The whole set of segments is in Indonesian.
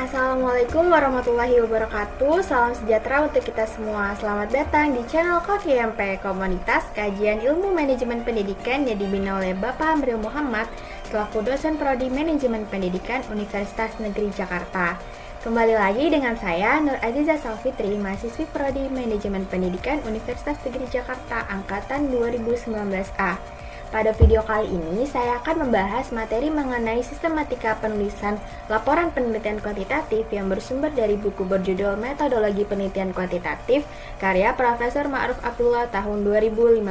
Assalamualaikum warahmatullahi wabarakatuh. Salam sejahtera untuk kita semua. Selamat datang di channel KKMP, Komunitas Kajian Ilmu Manajemen Pendidikan yang dibina oleh Bapak Amril Muhammad selaku dosen Prodi Manajemen Pendidikan Universitas Negeri Jakarta. Kembali lagi dengan saya Nur Aziza Salfitri, mahasiswi Prodi Manajemen Pendidikan Universitas Negeri Jakarta angkatan 2019A. Pada video kali ini, saya akan membahas materi mengenai sistematika penulisan laporan penelitian kuantitatif yang bersumber dari buku berjudul Metodologi Penelitian Kuantitatif, karya Profesor Ma'ruf Abdullah tahun 2015.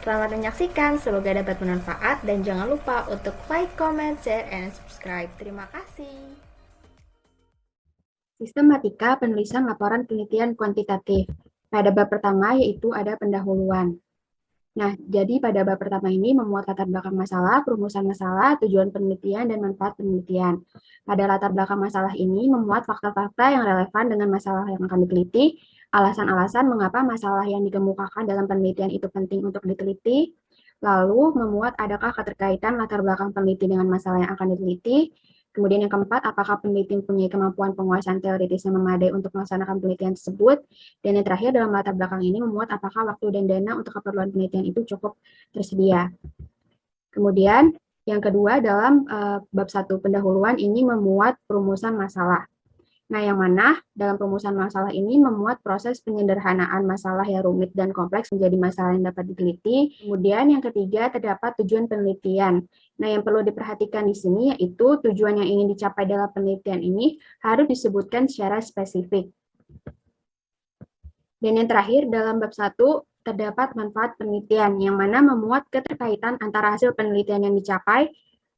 Selamat menyaksikan, semoga dapat bermanfaat, dan jangan lupa untuk like, comment, share, and subscribe. Terima kasih. Sistematika penulisan laporan penelitian kuantitatif. Pada bab pertama yaitu ada pendahuluan. Nah, jadi pada bab pertama ini memuat latar belakang masalah, perumusan masalah, tujuan penelitian, dan manfaat penelitian. Pada latar belakang masalah ini memuat fakta-fakta yang relevan dengan masalah yang akan diteliti, alasan-alasan mengapa masalah yang dikemukakan dalam penelitian itu penting untuk diteliti, lalu memuat adakah keterkaitan latar belakang peneliti dengan masalah yang akan diteliti. Kemudian yang keempat, apakah peneliti mempunyai kemampuan penguasaan teoritis yang memadai untuk melaksanakan penelitian tersebut. Dan yang terakhir, dalam latar belakang ini memuat apakah waktu dan dana untuk keperluan penelitian itu cukup tersedia. Kemudian yang kedua, dalam bab 1 pendahuluan ini memuat perumusan masalah. Nah, yang mana dalam perumusan masalah ini memuat proses penyederhanaan masalah yang rumit dan kompleks menjadi masalah yang dapat diteliti. Kemudian yang ketiga, terdapat tujuan penelitian. Nah, yang perlu diperhatikan di sini yaitu tujuan yang ingin dicapai dalam penelitian ini harus disebutkan secara spesifik. Dan yang terakhir, dalam bab 1 terdapat manfaat penelitian, yang mana memuat keterkaitan antara hasil penelitian yang dicapai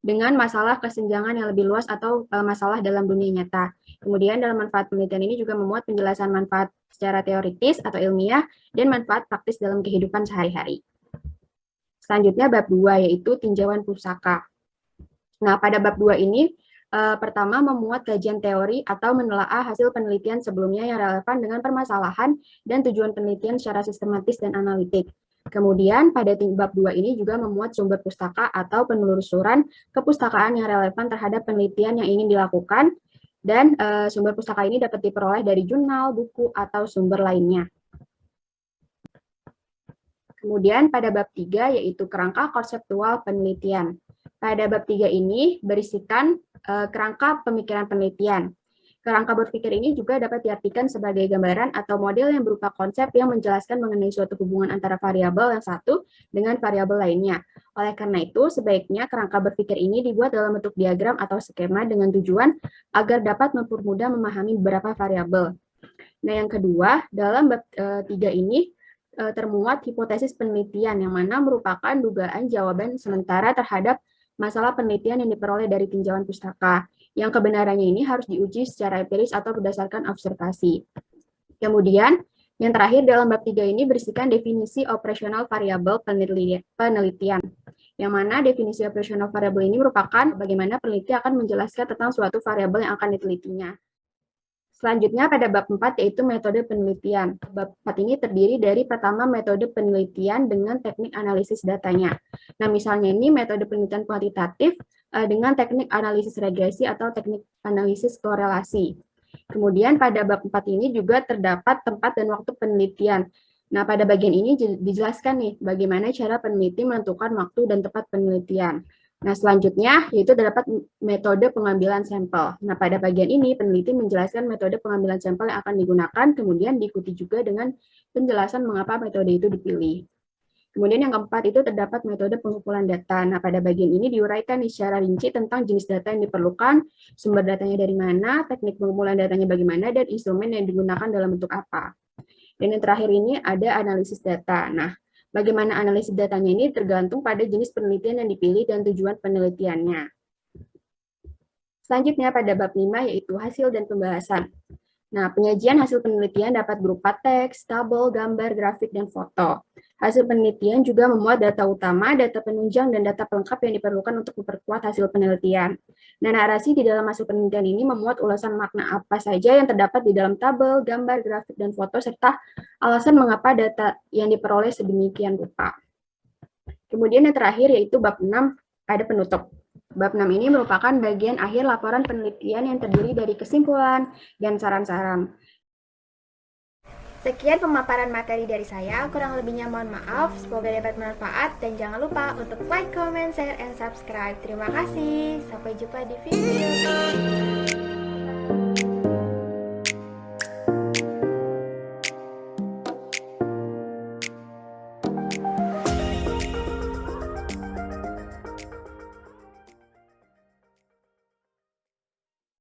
dengan masalah kesenjangan yang lebih luas atau masalah dalam dunia nyata. Kemudian dalam manfaat penelitian ini juga memuat penjelasan manfaat secara teoritis atau ilmiah dan manfaat praktis dalam kehidupan sehari-hari. Selanjutnya bab 2 yaitu tinjauan pusaka. Nah, pada bab 2 ini pertama memuat kajian teori atau menelaah hasil penelitian sebelumnya yang relevan dengan permasalahan dan tujuan penelitian secara sistematis dan analitik. Kemudian pada bab 2 ini juga memuat sumber pustaka atau penelusuran kepustakaan yang relevan terhadap penelitian yang ingin dilakukan, dan sumber pustaka ini dapat diperoleh dari jurnal, buku, atau sumber lainnya. Kemudian pada bab 3 yaitu kerangka konseptual penelitian. Pada bab 3 ini berisikan kerangka pemikiran penelitian. Kerangka berpikir ini juga dapat diartikan sebagai gambaran atau model yang berupa konsep yang menjelaskan mengenai suatu hubungan antara variabel yang satu dengan variabel lainnya. Oleh karena itu, sebaiknya kerangka berpikir ini dibuat dalam bentuk diagram atau skema dengan tujuan agar dapat mempermudah memahami beberapa variabel. Nah, yang kedua, dalam bab 3 ini termuat hipotesis penelitian yang mana merupakan dugaan jawaban sementara terhadap masalah penelitian yang diperoleh dari tinjauan pustaka, yang kebenarannya ini harus diuji secara empiris atau berdasarkan observasi. Kemudian, yang terakhir dalam bab 3 ini berisikan definisi operasional variabel penelitian, yang mana definisi operasional variabel ini merupakan bagaimana peneliti akan menjelaskan tentang suatu variabel yang akan ditelitinya. Selanjutnya pada bab 4 yaitu metode penelitian. Bab 4 ini terdiri dari pertama metode penelitian dengan teknik analisis datanya. Nah, misalnya ini metode penelitian kuantitatif dengan teknik analisis regresi atau teknik analisis korelasi. Kemudian pada bab 4 ini juga terdapat tempat dan waktu penelitian. Nah, pada bagian ini dijelaskan nih bagaimana cara peneliti menentukan waktu dan tempat penelitian. Nah, selanjutnya yaitu terdapat metode pengambilan sampel. Nah, pada bagian ini peneliti menjelaskan metode pengambilan sampel yang akan digunakan, kemudian diikuti juga dengan penjelasan mengapa metode itu dipilih. Kemudian yang keempat itu terdapat metode pengumpulan data. Nah, pada bagian ini diuraikan secara rinci tentang jenis data yang diperlukan, sumber datanya dari mana, teknik pengumpulan datanya bagaimana, dan instrumen yang digunakan dalam bentuk apa. Dan yang terakhir ini ada analisis data. Nah, bagaimana analisis datanya ini tergantung pada jenis penelitian yang dipilih dan tujuan penelitiannya. Selanjutnya pada bab 5 yaitu hasil dan pembahasan. Nah, penyajian hasil penelitian dapat berupa teks, tabel, gambar, grafik, dan foto. Hasil penelitian juga memuat data utama, data penunjang, dan data pelengkap yang diperlukan untuk memperkuat hasil penelitian. Nah, narasi di dalam hasil penelitian ini memuat ulasan makna apa saja yang terdapat di dalam tabel, gambar, grafik, dan foto, serta alasan mengapa data yang diperoleh sedemikian rupa. Kemudian yang terakhir yaitu bab 6, ada penutup. Bab 6 ini merupakan bagian akhir laporan penelitian yang terdiri dari kesimpulan dan saran-saran. Sekian pemaparan materi dari saya, kurang lebihnya mohon maaf, semoga dapat bermanfaat, dan jangan lupa untuk like, comment, share, and subscribe. Terima kasih, sampai jumpa di video.